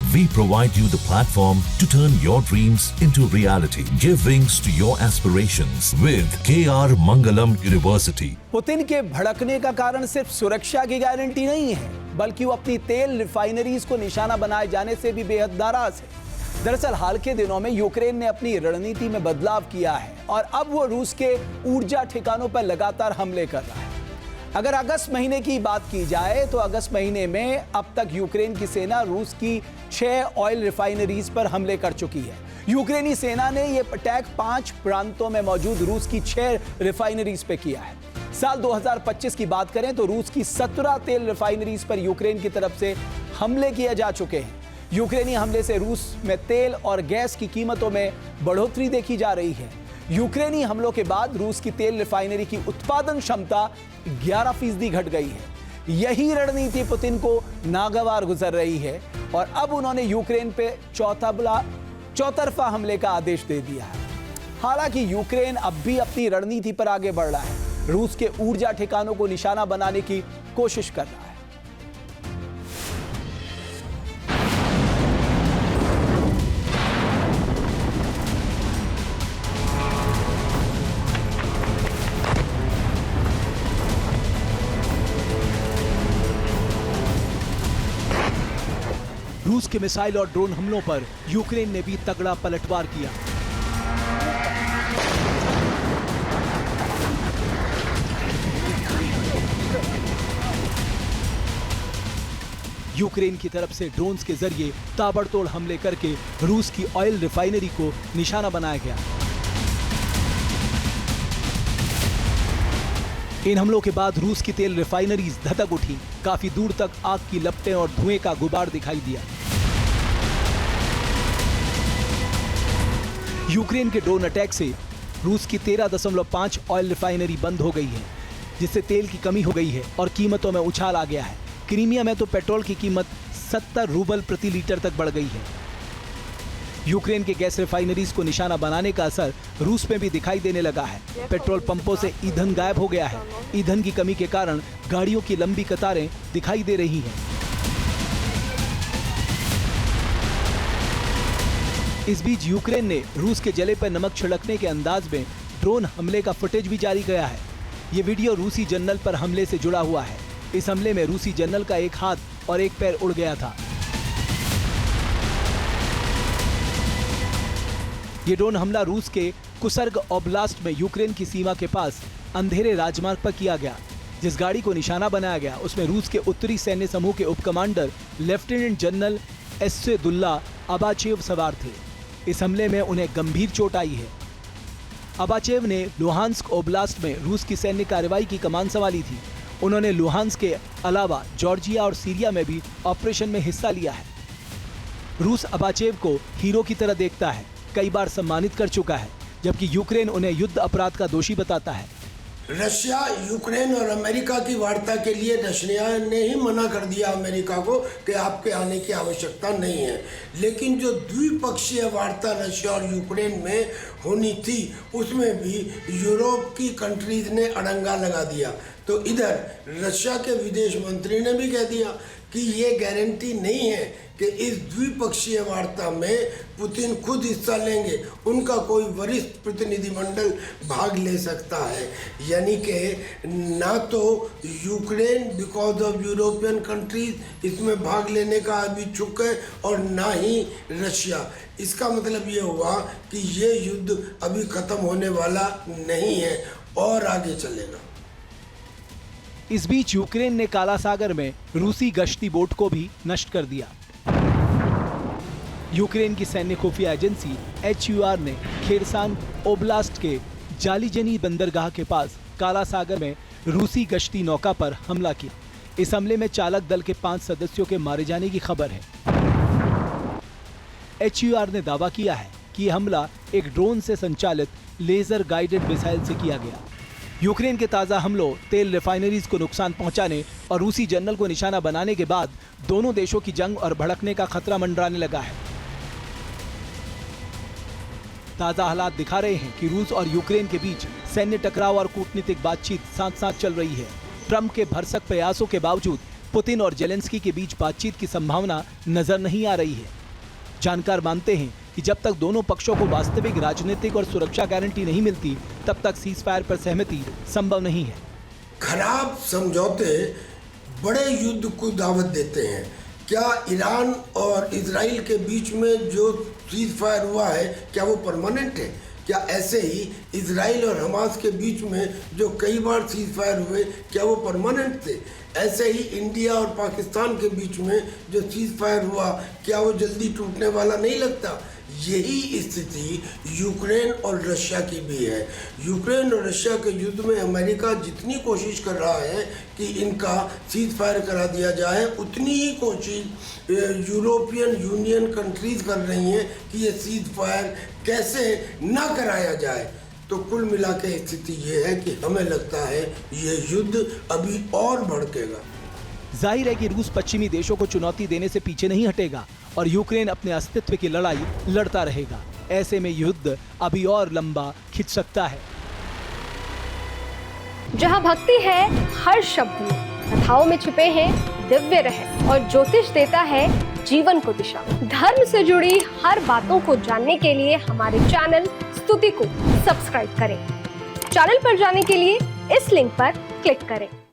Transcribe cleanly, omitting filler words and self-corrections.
We provide you the platform to turn your dreams into reality. Give wings to your aspirations with KR Mangalam University. Putin के भड़कने का कारण सिर्फ सुरक्षा की guarantee नहीं है, बल्कि वो अपनी तेल रिफाइनरीज को निशाना बनाए जाने से भी बेहद नाराज है। दरअसल हाल के दिनों में यूक्रेन ने अपनी रणनीति में बदलाव किया है और अब वो रूस के ऊर्जा ठिकानों पर लगातार हमले कर रहा है। अगर अगस्त महीने की बात की जाए तो अगस्त महीने में अब तक यूक्रेन की सेना रूस की 6 ऑयल रिफाइनरीज पर हमले कर चुकी है। यूक्रेनी सेना ने यह अटैक 5 प्रांतों में मौजूद रूस की 6 रिफाइनरीज पे किया है। साल 2025 की बात करें तो रूस की 17 तेल रिफाइनरीज पर यूक्रेन की तरफ से हमले किए जा चुके हैं। यूक्रेनी हमले से रूस में तेल और गैस की कीमतों में बढ़ोतरी देखी जा रही है। यूक्रेनी हमलों के बाद रूस की तेल रिफाइनरी की उत्पादन क्षमता 11% घट गई है। यही रणनीति पुतिन को नागवार गुजर रही है और अब उन्होंने यूक्रेन पे चौतरफा हमले का आदेश दे दिया है। हालांकि यूक्रेन अब भी अपनी रणनीति पर आगे बढ़ रहा है, रूस के ऊर्जा ठिकानों को निशाना बनाने की कोशिश कर रहा है। रूस के मिसाइल और ड्रोन हमलों पर यूक्रेन ने भी तगड़ा पलटवार किया। यूक्रेन की तरफ से ड्रोन्स के जरिए ताबड़तोड़ हमले करके रूस की ऑयल रिफाइनरी को निशाना बनाया गया। इन हमलों के बाद रूस की तेल रिफाइनरीज धधक उठी। काफी दूर तक आग की लपटें और धुएं का गुबार दिखाई दिया। यूक्रेन के ड्रोन अटैक से रूस की 13.5 ऑयल रिफाइनरी बंद हो गई है, जिससे तेल की कमी हो गई है और कीमतों में उछाल आ गया है। क्रीमिया में तो पेट्रोल की कीमत 70 रूबल प्रति लीटर तक बढ़ गई है। यूक्रेन के गैस रिफाइनरीज को निशाना बनाने का असर रूस में भी दिखाई देने लगा है। पेट्रोल पंपों से ईंधन गायब हो गया है। ईंधन की कमी के कारण गाड़ियों की लंबी कतारें दिखाई दे रही हैं। इस बीच यूक्रेन ने रूस के जले पर नमक छिड़कने के अंदाज में ड्रोन हमले का फुटेज भी जारी किया है। ये वीडियो रूसी जनरल पर हमले से जुड़ा हुआ है। इस हमले में रूसी जनरल का एक हाथ और एक पैर उड़ गया था। ये ड्रोन हमला रूस के कुसर्ग ओब्लास्ट में यूक्रेन की सीमा के पास अंधेरे राजमार्ग पर किया गया। जिस गाड़ी को निशाना बनाया गया उसमें रूस के उत्तरी सैन्य समूह के उप कमांडर लेफ्टिनेंट जनरल एस्सेदुल्ला अबाचेव सवार थे। इस हमले में उन्हें गंभीर चोट आई है। अबाचेव ने लुहांस्क ओब्लास्ट में रूस की सैन्य कार्रवाई की कमान संभाली थी। उन्होंने लुहांस्क के अलावा जॉर्जिया और सीरिया में भी ऑपरेशन में हिस्सा लिया है। रूस अबाचेव को हीरो की तरह देखता है, कई बार सम्मानित कर चुका है, जबकि यूक्रेन उन्हें युद्ध अपराध का दोषी बताता है। रशिया, यूक्रेन और अमेरिका की वार्ता के लिए रशिया ने ही मना कर दिया अमेरिका को कि आपके आने की आवश्यकता नहीं है। लेकिन जो द्विपक्षीय वार्ता रशिया और यूक्रेन में होनी थी उसमें भी यूरोप की कंट्रीज ने अड़ंगा लगा दिया। तो इधर रशिया के विदेश मंत्री ने भी कह दिया कि ये गारंटी नहीं है कि इस द्विपक्षीय वार्ता में पुतिन खुद हिस्सा लेंगे, उनका कोई वरिष्ठ प्रतिनिधिमंडल भाग ले सकता है। यानी कि ना तो Ukraine because of European countries इसमें भाग लेने का अभी इच्छुक है और ना ही रशिया। इसका मतलब ये हुआ कि ये युद्ध अभी खत्म होने वाला नहीं है और आगे चलेगा। इस बीच यूक्रेन ने काला सागर में रूसी गश्ती बोट को भी नष्ट कर दिया। यूक्रेन की सैन्य खुफिया एजेंसी HUR ने खेरसान ओब्लास्ट के जालिजनी बंदरगाह के पास काला सागर में रूसी गश्ती नौका पर हमला किया। इस हमले में चालक दल के 5 सदस्यों के मारे जाने की खबर है। HUR ने दावा किया है कि यह हमला एक ड्रोन से संचालित लेजर गाइडेड मिसाइल से किया गया। यूक्रेन के ताज़ा हमलों, तेल रिफाइनरीज को नुकसान पहुंचाने और रूसी जनरल को निशाना बनाने के बाद दोनों देशों की जंग और भड़कने का खतरा मंडराने लगा है। ताज़ा हालात दिखा रहे हैं कि रूस और यूक्रेन के बीच सैन्य टकराव और कूटनीतिक बातचीत साथ साथ चल रही है। ट्रंप के भरसक प्रयासों के बावजूद पुतिन और जेलेंस्की के बीच बातचीत की संभावना नजर नहीं आ रही है। जानकार मानते हैं कि जब तक दोनों पक्षों को वास्तविक राजनीतिक और सुरक्षा गारंटी नहीं मिलती, तब तक सीज फायर पर सहमति संभव नहीं है। खराब समझौते बड़े युद्ध को दावत देते हैं। क्या ईरान और इजराइल के बीच में जो सीज फायर हुआ है, क्या वो परमानेंट है? क्या ऐसे ही इजराइल और हमास के बीच में जो कई बार सीज फायर हुए, क्या वो परमानेंट थे? ऐसे ही इंडिया और पाकिस्तान के बीच में जो सीज फायर हुआ, क्या वो जल्दी टूटने वाला नहीं लगता? यही स्थिति यूक्रेन और रशिया की भी है। यूक्रेन और रशिया के युद्ध में अमेरिका जितनी कोशिश कर रहा है कि इनका सीज फायर करा दिया जाए, उतनी ही कोशिश यूरोपियन यूनियन कंट्रीज कर रही हैं कि ये सीज फायर कैसे ना कराया जाए। तो कुल मिला के स्थिति ये है कि हमें लगता है ये युद्ध अभी और भड़केगा। जाहिर है कि रूस पश्चिमी देशों को चुनौती देने से पीछे नहीं हटेगा और यूक्रेन अपने अस्तित्व की लड़ाई लड़ता रहेगा। ऐसे में युद्ध अभी और लंबा खिंच सकता है। जहां भक्ति है हर शब्द में, कथाओं में छुपे हैं दिव्य रहस्य और ज्योतिष देता है जीवन को दिशा। धर्म से जुड़ी हर बातों को जानने के लिए हमारे चैनल स्तुति को सब्सक्राइब करें। चैनल पर जाने के लिए इस लिंक पर क्लिक करें।